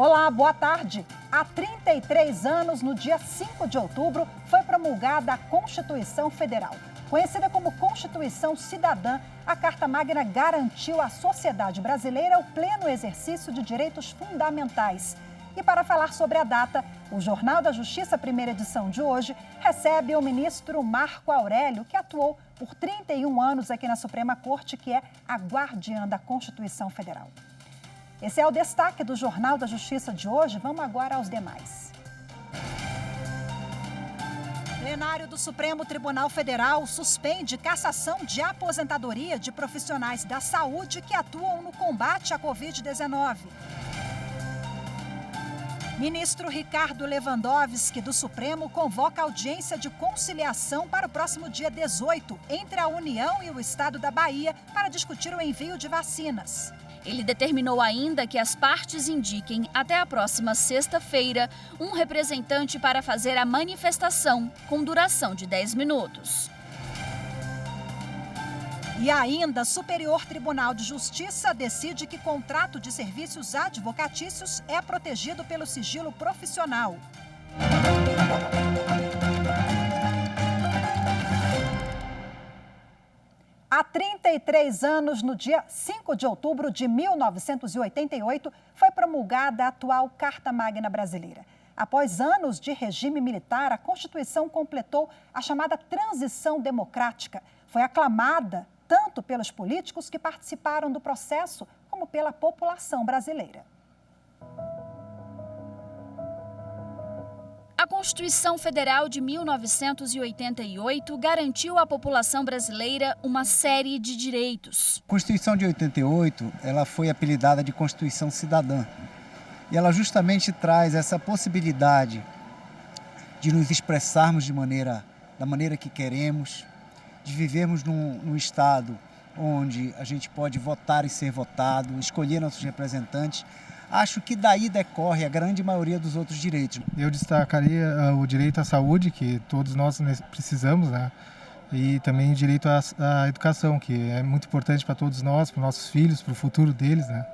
Olá, boa tarde. Há 33 anos, no dia 5 de outubro, foi promulgada a Constituição Federal. Conhecida como Constituição Cidadã, a Carta Magna garantiu à sociedade brasileira o pleno exercício de direitos fundamentais. E para falar sobre a data, o Jornal da Justiça, primeira edição de hoje, recebe o ministro Marco Aurélio, que atuou por 31 anos aqui na Suprema Corte, que é a guardiã da Constituição Federal. Esse é o destaque do Jornal da Justiça de hoje. Vamos agora aos demais. Plenário do Supremo Tribunal Federal suspende cassação de aposentadoria de profissionais da saúde que atuam no combate à Covid-19. Ministro Ricardo Lewandowski, do Supremo, convoca audiência de conciliação para o próximo dia 18, entre a União e o Estado da Bahia, para discutir o envio de vacinas. Ele determinou ainda que as partes indiquem até a próxima sexta-feira um representante para fazer a manifestação, com duração de 10 minutos. E ainda, Superior Tribunal de Justiça decide que contrato de serviços advocatícios é protegido pelo sigilo profissional. Há 33 anos, no dia 5 de outubro de 1988, foi promulgada a atual Carta Magna Brasileira. Após anos de regime militar, a Constituição completou a chamada transição democrática. Foi aclamada tanto pelos políticos que participaram do processo, como pela população brasileira. A Constituição Federal de 1988 garantiu à população brasileira uma série de direitos. A Constituição de 88, ela foi apelidada de Constituição Cidadã. E ela justamente traz essa possibilidade de nos expressarmos da maneira que queremos, de vivermos num estado onde a gente pode votar e ser votado, escolher nossos representantes. Acho que daí decorre a grande maioria dos outros direitos. Eu destacaria o direito à saúde, que todos nós precisamos, né? E também o direito à educação, que é muito importante para todos nós, para os nossos filhos, para o futuro deles, né?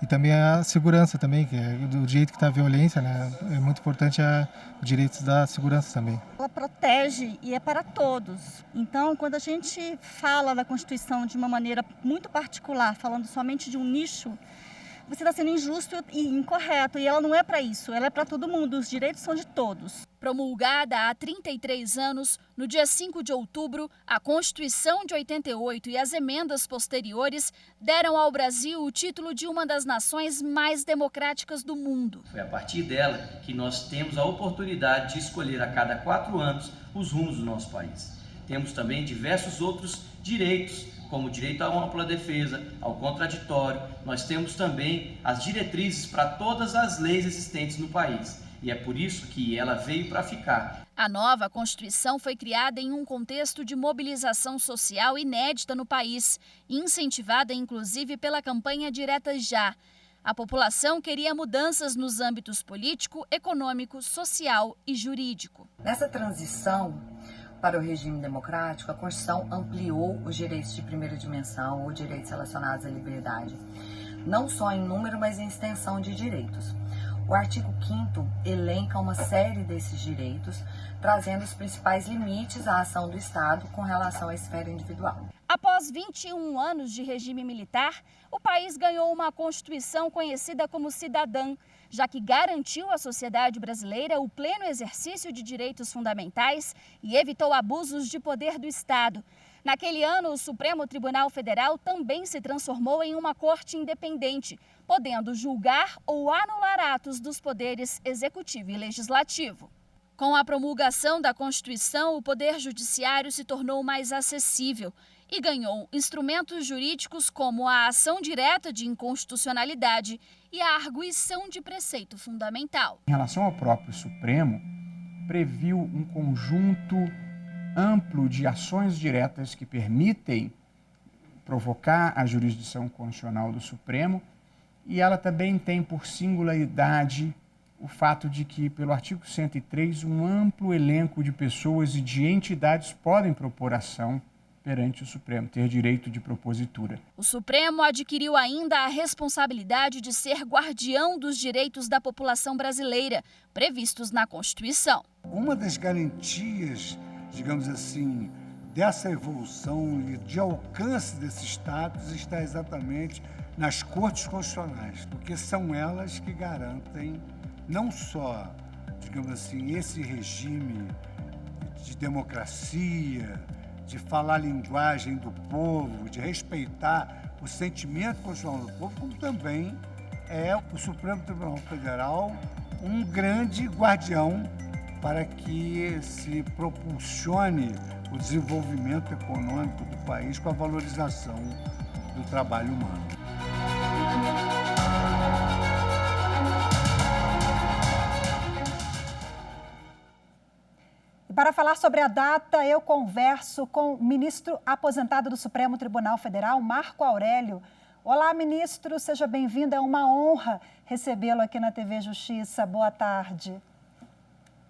E também a segurança também, que é do jeito que está a violência, né? É muito importante o direito da segurança também. Ela protege e é para todos. Então, quando a gente fala da Constituição de uma maneira muito particular, falando somente de um nicho, você está sendo injusto e incorreto. E ela não é para isso, ela é para todo mundo. Os direitos são de todos. Promulgada há 33 anos, no dia 5 de outubro, a Constituição de 88 e as emendas posteriores deram ao Brasil o título de uma das nações mais democráticas do mundo. Foi a partir dela que nós temos a oportunidade de escolher a cada 4 anos os rumos do nosso país. Temos também diversos outros direitos, como o direito a uma ampla defesa, ao contraditório. Nós temos também as diretrizes para todas as leis existentes no país. E é por isso que ela veio para ficar. A nova Constituição foi criada em um contexto de mobilização social inédita no país, incentivada inclusive pela campanha Direta Já. A população queria mudanças nos âmbitos político, econômico, social e jurídico. Nessa transição para o regime democrático, a Constituição ampliou os direitos de primeira dimensão ou direitos relacionados à liberdade, não só em número, mas em extensão de direitos. O artigo 5º elenca uma série desses direitos, trazendo os principais limites à ação do Estado com relação à esfera individual. Após 21 anos de regime militar, o país ganhou uma Constituição conhecida como Cidadã, já que garantiu à sociedade brasileira o pleno exercício de direitos fundamentais e evitou abusos de poder do Estado. Naquele ano, o Supremo Tribunal Federal também se transformou em uma corte independente, podendo julgar ou anular atos dos poderes executivo e legislativo. Com a promulgação da Constituição, o Poder Judiciário se tornou mais acessível e ganhou instrumentos jurídicos como a ação direta de inconstitucionalidade e a arguição de preceito fundamental. Em relação ao próprio Supremo, previu um conjunto amplo de ações diretas que permitem provocar a jurisdição constitucional do Supremo, e ela também tem por singularidade o fato de que, pelo artigo 103, um amplo elenco de pessoas e de entidades podem propor ação perante o Supremo, ter direito de propositura. O Supremo adquiriu ainda a responsabilidade de ser guardião dos direitos da população brasileira, previstos na Constituição. Uma das garantias, digamos assim, dessa evolução e de alcance desse status está exatamente nas cortes constitucionais, porque são elas que garantem não só, digamos assim, esse regime de democracia, de falar a linguagem do povo, de respeitar o sentimento constitucional do povo, como também é o Supremo Tribunal Federal um grande guardião para que se propulsione o desenvolvimento econômico do país com a valorização do trabalho humano. E para falar sobre a data, eu converso com o ministro aposentado do Supremo Tribunal Federal, Marco Aurélio. Olá, ministro, seja bem-vindo. É uma honra recebê-lo aqui na TV Justiça. Boa tarde.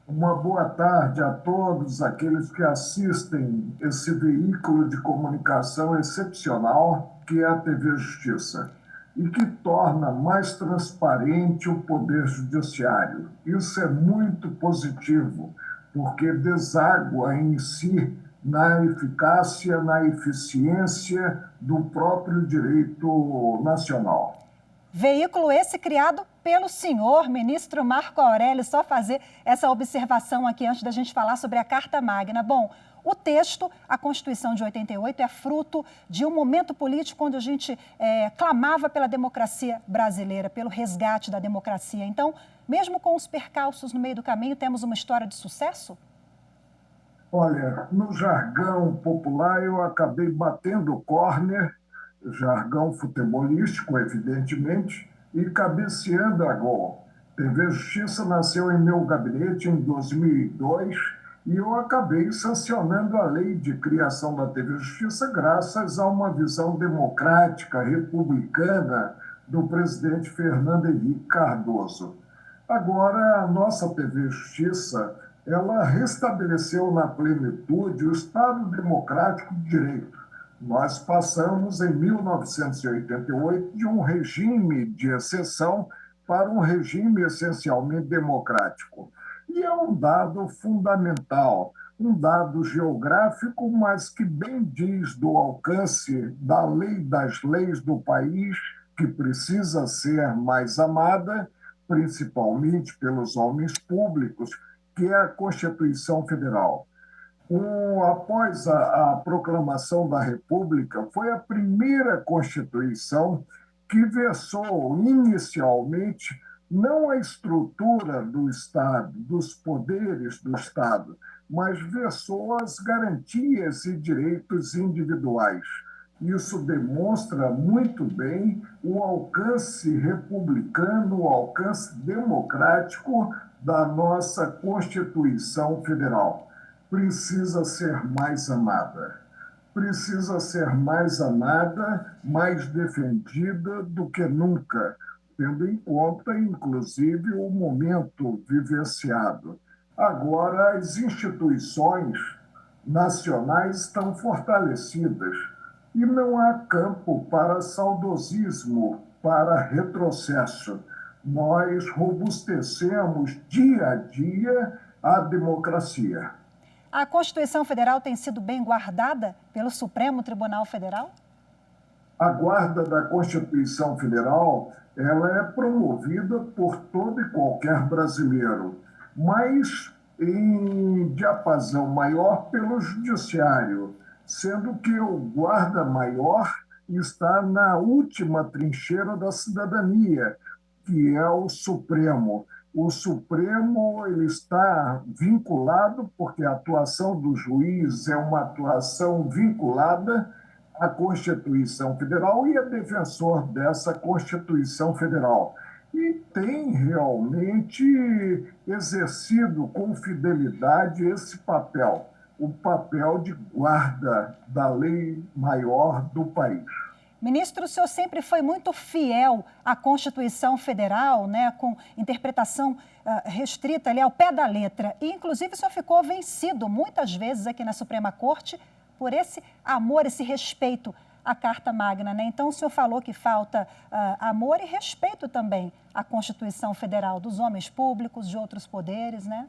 Uma boa tarde a todos aqueles que assistem esse veículo de comunicação excepcional que é a TV Justiça e que torna mais transparente o Poder Judiciário. Isso é muito positivo, porque deságua em si na eficácia, na eficiência do próprio direito nacional. Veículo esse criado pelo senhor ministro Marco Aurélio. Só fazer essa observação aqui antes da gente falar sobre a Carta Magna. Bom, o texto, a Constituição de 88, é fruto de um momento político onde a gente clamava pela democracia brasileira, pelo resgate da democracia. Então, mesmo com os percalços no meio do caminho, temos uma história de sucesso? Olha, no jargão popular eu acabei batendo córner, jargão futebolístico, evidentemente, e cabeceando a gol. TV Justiça nasceu em meu gabinete em 2002 e eu acabei sancionando a lei de criação da TV Justiça graças a uma visão democrática, republicana do presidente Fernando Henrique Cardoso. Agora, a nossa TV Justiça, ela restabeleceu na plenitude o Estado Democrático de Direito. Nós passamos, em 1988, de um regime de exceção para um regime essencialmente democrático. E é um dado fundamental, um dado geográfico, mas que bem diz do alcance da lei das leis do país, que precisa ser mais amada, principalmente pelos homens públicos, que é a Constituição Federal. Após a proclamação da República, foi a primeira Constituição que versou inicialmente não a estrutura do Estado, dos poderes do Estado, mas versou as garantias e direitos individuais. Isso demonstra muito bem o alcance republicano, o alcance democrático da nossa Constituição Federal. Precisa ser mais amada. Precisa ser mais amada, mais defendida do que nunca, tendo em conta, inclusive, o momento vivenciado. Agora, as instituições nacionais estão fortalecidas e não há campo para saudosismo, para retrocesso. Nós robustecemos dia a dia a democracia. A Constituição Federal tem sido bem guardada pelo Supremo Tribunal Federal? A guarda da Constituição Federal, ela é promovida por todo e qualquer brasileiro, mas em diapasão maior pelo Judiciário, sendo que o guarda maior está na última trincheira da cidadania, que é o Supremo. O Supremo ele está vinculado, porque a atuação do juiz é uma atuação vinculada à Constituição Federal e é defensor dessa Constituição Federal. E tem realmente exercido com fidelidade esse papel, o papel de guarda da lei maior do país. Ministro, o senhor sempre foi muito fiel à Constituição Federal, né, com interpretação restrita ali ao pé da letra. E, inclusive, o senhor ficou vencido muitas vezes aqui na Suprema Corte por esse amor, esse respeito à Carta Magna, né? Então, o senhor falou que falta amor e respeito também à Constituição Federal, dos homens públicos, de outros poderes, né?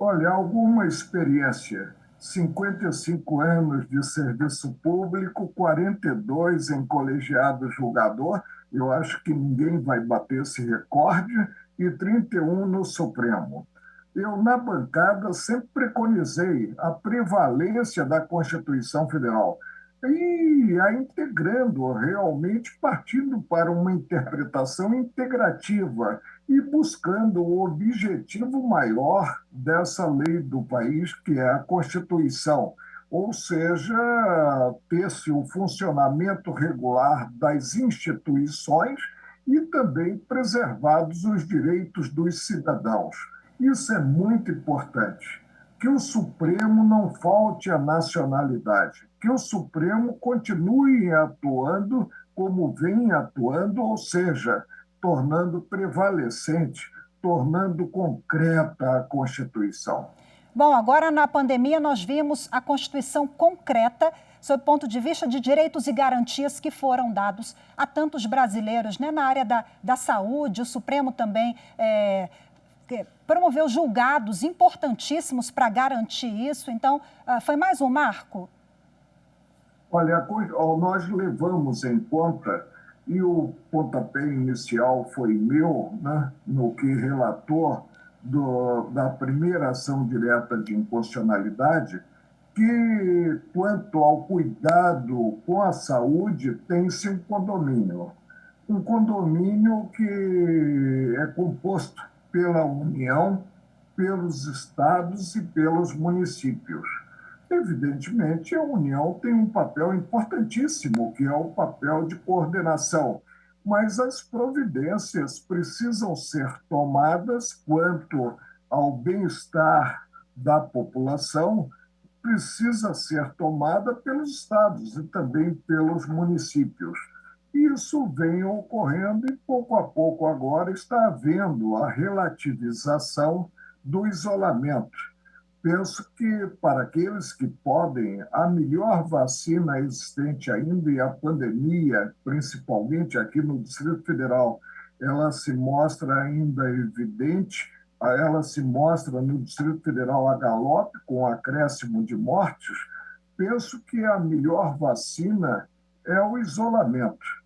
Olha, alguma experiência. 55 anos de serviço público, 42 em colegiado julgador, eu acho que ninguém vai bater esse recorde, e 31 no Supremo. Eu, na bancada, sempre preconizei a prevalência da Constituição Federal e a integrando, realmente partindo para uma interpretação integrativa e buscando o objetivo maior dessa lei do país, que é a Constituição, ou seja, ter-se o funcionamento regular das instituições e também preservados os direitos dos cidadãos. Isso é muito importante. Que o Supremo não falte a nacionalidade, que o Supremo continue atuando como vem atuando, ou seja, tornando prevalecente, tornando concreta a Constituição. Bom, agora na pandemia nós vimos a Constituição concreta sob o ponto de vista de direitos e garantias que foram dados a tantos brasileiros, né? Na área da saúde, o Supremo também promoveu julgados importantíssimos para garantir isso. Então, foi mais um marco? Olha, nós levamos em conta, e o pontapé inicial foi meu, né, no que relator da primeira ação direta de inconstitucionalidade, que, quanto ao cuidado com a saúde, tem-se um condomínio. Um condomínio que é composto pela União, pelos estados e pelos municípios. Evidentemente, a União tem um papel importantíssimo, que é o papel de coordenação, mas as providências precisam ser tomadas quanto ao bem-estar da população, precisa ser tomada pelos estados e também pelos municípios. Isso vem ocorrendo e, pouco a pouco, agora está havendo a relativização do isolamento. Penso que, para aqueles que podem, a melhor vacina existente ainda, e a pandemia, principalmente aqui no Distrito Federal, ela se mostra ainda evidente, ela se mostra no Distrito Federal a galope, com acréscimo de mortes. Penso que a melhor vacina é o isolamento.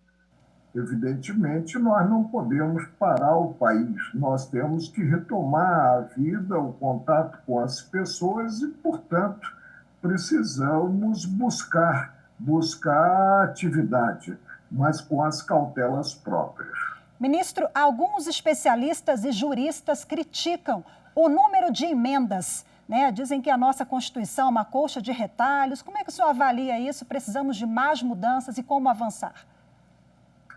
Evidentemente, nós não podemos parar o país, nós temos que retomar a vida, o contato com as pessoas e, portanto, precisamos buscar atividade, mas com as cautelas próprias. Ministro, alguns especialistas e juristas criticam o número de emendas, né? Dizem que a nossa Constituição é uma colcha de retalhos. Como é que o senhor avalia isso? Precisamos de mais mudanças e como avançar?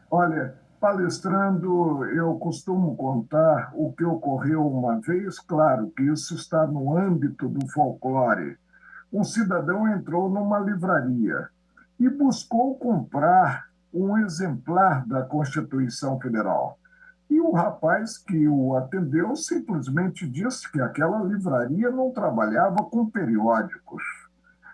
Olha, palestrando, eu costumo contar o que ocorreu uma vez. Claro que isso está no âmbito do folclore. Um cidadão entrou numa livraria e buscou comprar um exemplar da Constituição Federal. E o rapaz que o atendeu simplesmente disse que aquela livraria não trabalhava com periódicos.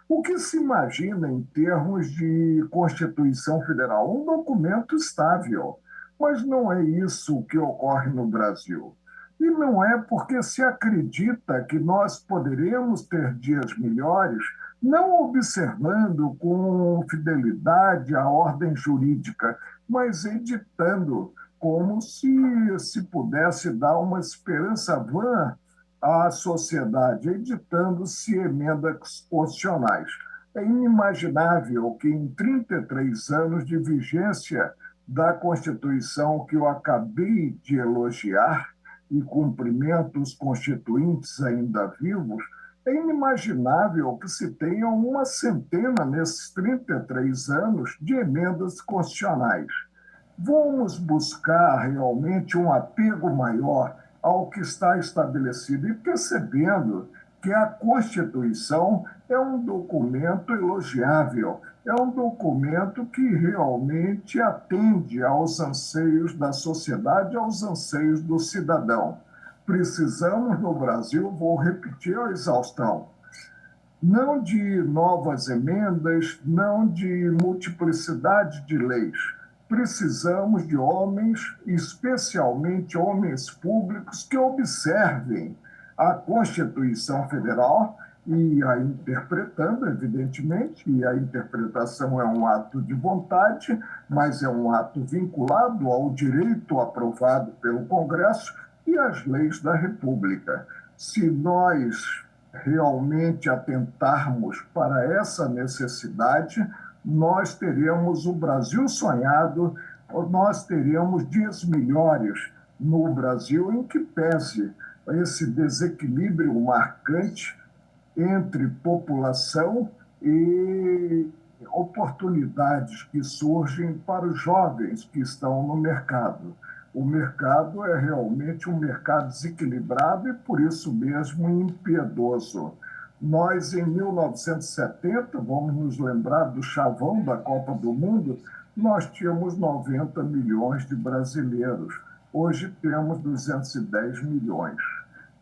O que se imagina em termos de Constituição Federal? Um documento estável, mas não é isso que ocorre no Brasil. E não é porque se acredita que nós poderemos ter dias melhores, não observando com fidelidade a ordem jurídica, mas editando, como se pudesse dar uma esperança vã à sociedade, editando-se emendas constitucionais. É inimaginável que em 33 anos de vigência da Constituição, que eu acabei de elogiar, e cumprimento os constituintes ainda vivos, é inimaginável que se tenha uma centena, nesses 33 anos, de emendas constitucionais. Vamos buscar realmente um apego maior ao que está estabelecido e percebendo que a Constituição é um documento elogiável, é um documento que realmente atende aos anseios da sociedade, aos anseios do cidadão. Precisamos, no Brasil, vou repetir a exaustão, não de novas emendas, não de multiplicidade de leis. Precisamos de homens, especialmente homens públicos, que observem a Constituição Federal e a interpretando, evidentemente, e a interpretação é um ato de vontade, mas é um ato vinculado ao direito aprovado pelo Congresso e às leis da República. Se nós realmente atentarmos para essa necessidade, nós teremos o Brasil sonhado, nós teremos dias melhores no Brasil em que pese esse desequilíbrio marcante entre população e oportunidades que surgem para os jovens que estão no mercado. O mercado é realmente um mercado desequilibrado e, por isso mesmo, impiedoso. Nós, em 1970, vamos nos lembrar do chavão da Copa do Mundo, nós tínhamos 90 milhões de brasileiros. Hoje temos 210 milhões.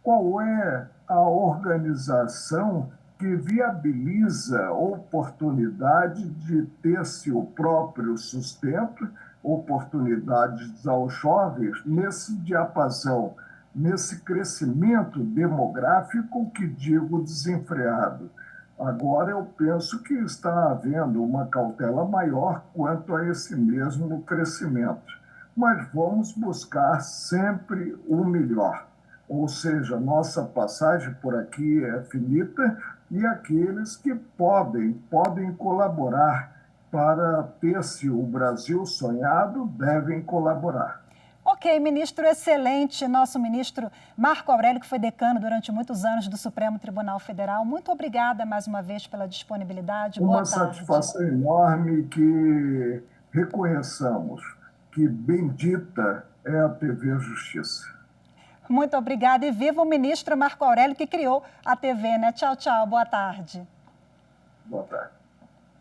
Qual é a organização que viabiliza a oportunidade de ter seu próprio sustento, oportunidades aos jovens nesse diapasão, nesse crescimento demográfico que digo desenfreado? Agora eu penso que está havendo uma cautela maior quanto a esse mesmo crescimento, mas vamos buscar sempre o melhor. Ou seja, nossa passagem por aqui é finita e aqueles que podem colaborar para ter-se o Brasil sonhado devem colaborar. Ok, ministro, excelente. Nosso ministro Marco Aurélio, que foi decano durante muitos anos do Supremo Tribunal Federal. Muito obrigada mais uma vez pela disponibilidade. Boa tarde. Uma satisfação enorme que reconheçamos que bendita é a TV Justiça. Muito obrigada e viva o ministro Marco Aurélio, que criou a TV, né? Tchau, tchau. Boa tarde. Boa tarde.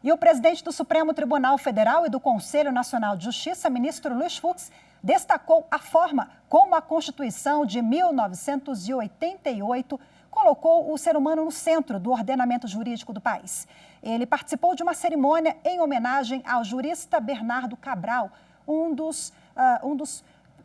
E o presidente do Supremo Tribunal Federal e do Conselho Nacional de Justiça, ministro Luiz Fux, destacou a forma como a Constituição de 1988 colocou o ser humano no centro do ordenamento jurídico do país. Ele participou de uma cerimônia em homenagem ao jurista Bernardo Cabral, um dos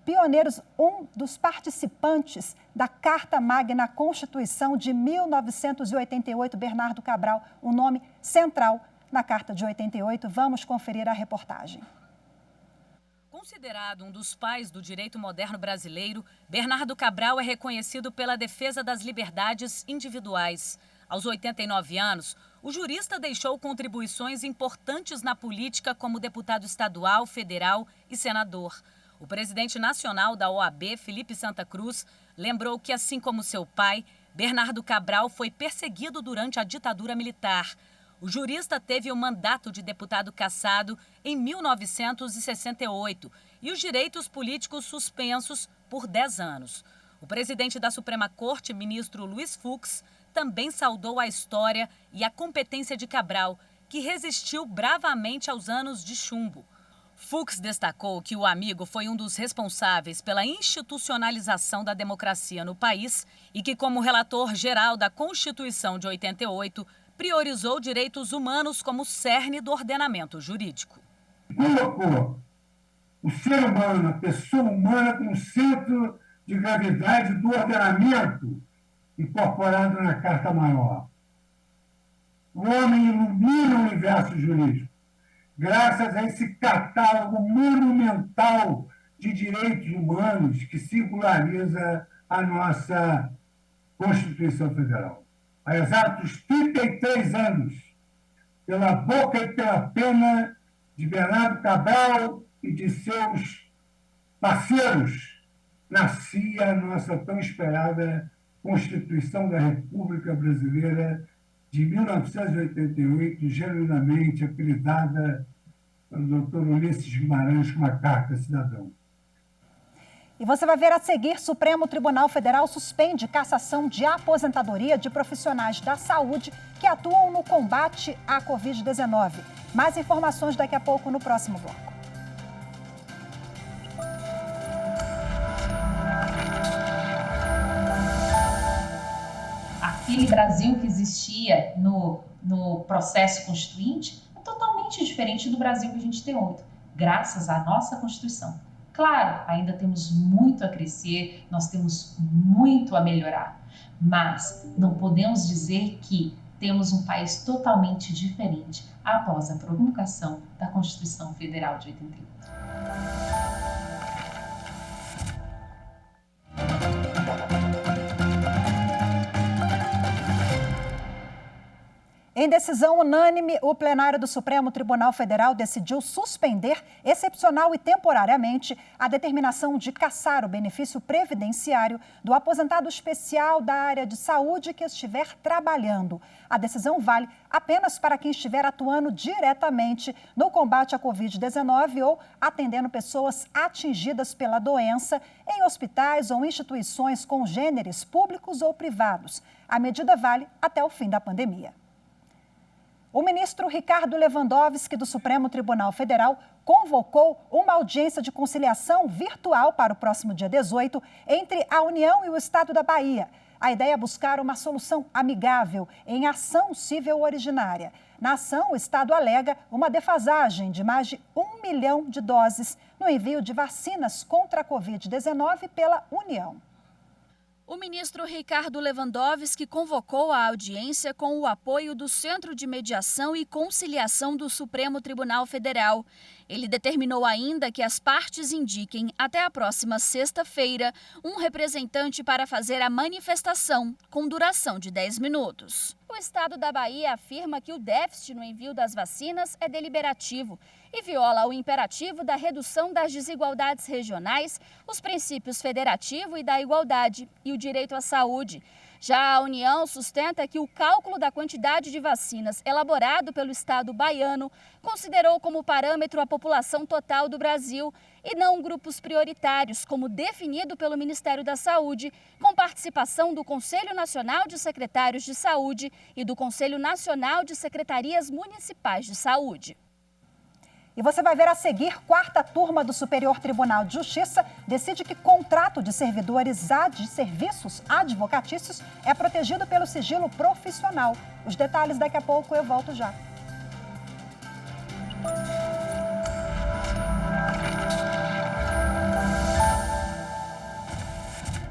pioneiros, um dos participantes da Carta Magna Constituição de 1988, Bernardo Cabral, um nome central na Carta de 88. Vamos conferir a reportagem. Considerado um dos pais do direito moderno brasileiro, Bernardo Cabral é reconhecido pela defesa das liberdades individuais. Aos 89 anos, o jurista deixou contribuições importantes na política como deputado estadual, federal e senador. O presidente nacional da OAB, Felipe Santa Cruz, lembrou que, assim como seu pai, Bernardo Cabral foi perseguido durante a ditadura militar. O jurista teve o mandato de deputado cassado em 1968 e os direitos políticos suspensos por 10 anos. O presidente da Suprema Corte, ministro Luiz Fux, também saudou a história e a competência de Cabral, que resistiu bravamente aos anos de chumbo. Fux destacou que o amigo foi um dos responsáveis pela institucionalização da democracia no país e que, como relator geral da Constituição de 88, priorizou direitos humanos como cerne do ordenamento jurídico. Colocou o ser humano, a pessoa humana, como centro de gravidade do ordenamento incorporado na Carta Maior. O homem ilumina o universo jurídico, graças a esse catálogo monumental de direitos humanos que singulariza a nossa Constituição Federal. Há exatos 33 anos, pela boca e pela pena de Bernardo Cabral e de seus parceiros, nascia a nossa tão esperada Constituição da República Brasileira de 1988, genuinamente apelidada pelo Dr. Ulisses Guimarães como a Carta Cidadão. E você vai ver a seguir: Supremo Tribunal Federal suspende cassação de aposentadoria de profissionais da saúde que atuam no combate à Covid-19. Mais informações daqui a pouco no próximo bloco. Aqui aquele Brasil que existia no processo constituinte é totalmente diferente do Brasil que a gente tem hoje, graças à nossa Constituição. Claro, ainda temos muito a crescer, nós temos muito a melhorar, mas não podemos dizer que temos um país totalmente diferente após a promulgação da Constituição Federal de 88. Em decisão unânime, o plenário do Supremo Tribunal Federal decidiu suspender, excepcional e temporariamente, a determinação de cassar o benefício previdenciário do aposentado especial da área de saúde que estiver trabalhando. A decisão vale apenas para quem estiver atuando diretamente no combate à Covid-19 ou atendendo pessoas atingidas pela doença em hospitais ou instituições congêneres públicos ou privados. A medida vale até o fim da pandemia. O ministro Ricardo Lewandowski, do Supremo Tribunal Federal, convocou uma audiência de conciliação virtual para o próximo dia 18 entre a União e o Estado da Bahia. A ideia é buscar uma solução amigável em ação civil originária. Na ação, o Estado alega uma defasagem de mais de 1 milhão de doses no envio de vacinas contra a Covid-19 pela União. O ministro Ricardo Lewandowski convocou a audiência com o apoio do Centro de Mediação e Conciliação do Supremo Tribunal Federal. Ele determinou ainda que as partes indiquem até a próxima sexta-feira um representante para fazer a manifestação, com duração de 10 minutos. O Estado da Bahia afirma que o déficit no envio das vacinas é deliberativo e viola o imperativo da redução das desigualdades regionais, os princípios federativo e da igualdade e o direito à saúde. Já a União sustenta que o cálculo da quantidade de vacinas elaborado pelo Estado baiano considerou como parâmetro a população total do Brasil e não grupos prioritários, como definido pelo Ministério da Saúde, com participação do Conselho Nacional de Secretários de Saúde e do Conselho Nacional de Secretarias Municipais de Saúde. E você vai ver a seguir, quarta turma do Superior Tribunal de Justiça decide que contrato de servidores de serviços advocatícios é protegido pelo sigilo profissional. Os detalhes daqui a pouco, eu volto já.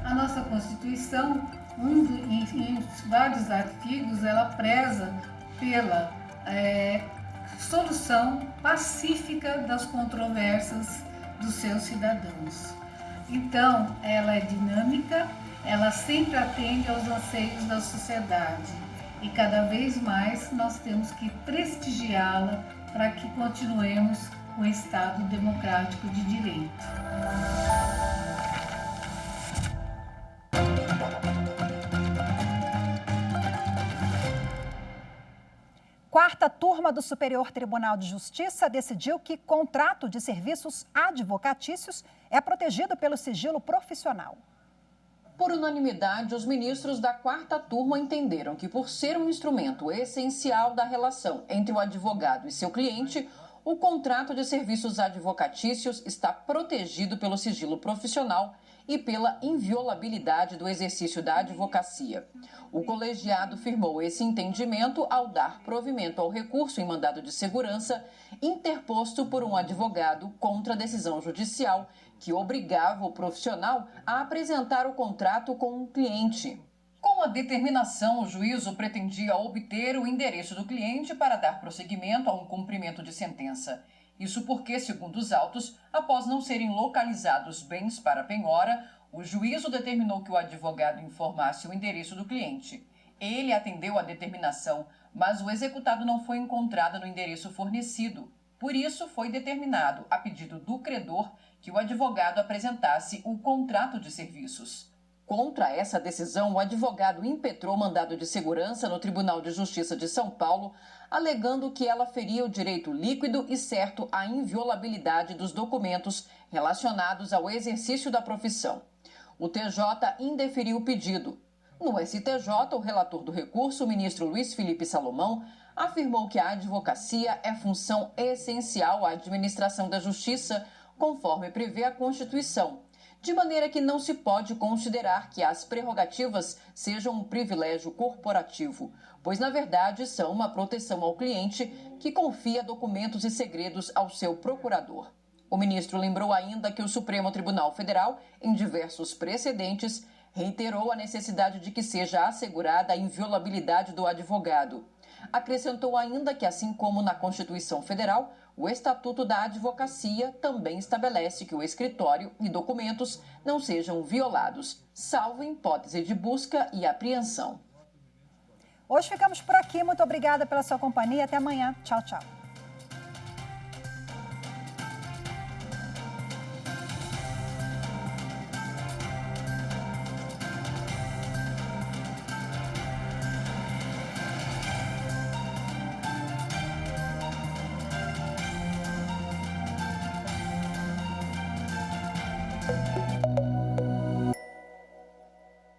A nossa Constituição, em vários artigos, ela preza pela solução pacífica das controvérsias dos seus cidadãos. Então, ela é dinâmica, ela sempre atende aos anseios da sociedade e cada vez mais nós temos que prestigiá-la para que continuemos com o Estado democrático de direito. Quarta turma do Superior Tribunal de Justiça decidiu que contrato de serviços advocatícios é protegido pelo sigilo profissional. Por unanimidade, os ministros da quarta turma entenderam que, por ser um instrumento essencial da relação entre o advogado e seu cliente, o contrato de serviços advocatícios está protegido pelo sigilo profissional e pela inviolabilidade do exercício da advocacia. O colegiado firmou esse entendimento ao dar provimento ao recurso em mandado de segurança interposto por um advogado contra a decisão judicial que obrigava o profissional a apresentar o contrato com um cliente. Com a determinação, o juízo pretendia obter o endereço do cliente para dar prosseguimento a um cumprimento de sentença. Isso porque, segundo os autos, após não serem localizados bens para penhora, o juízo determinou que o advogado informasse o endereço do cliente. Ele atendeu à determinação, mas o executado não foi encontrado no endereço fornecido. Por isso, foi determinado, a pedido do credor, que o advogado apresentasse o contrato de serviços. Contra essa decisão, o advogado impetrou mandado de segurança no Tribunal de Justiça de São Paulo, alegando que ela feria o direito líquido e certo à inviolabilidade dos documentos relacionados ao exercício da profissão. O TJ indeferiu o pedido. No STJ, o relator do recurso, o ministro Luiz Felipe Salomão, afirmou que a advocacia é função essencial à administração da justiça, conforme prevê a Constituição. de maneira que não se pode considerar que as prerrogativas sejam um privilégio corporativo, pois, na verdade, são uma proteção ao cliente que confia documentos e segredos ao seu procurador. O ministro lembrou ainda que o Supremo Tribunal Federal, em diversos precedentes, reiterou a necessidade de que seja assegurada a inviolabilidade do advogado. Acrescentou ainda que, assim como na Constituição Federal, o Estatuto da Advocacia também estabelece que o escritório e documentos não sejam violados, salvo em hipótese de busca e apreensão. Hoje ficamos por aqui. Muito obrigada pela sua companhia. Até amanhã. Tchau, tchau.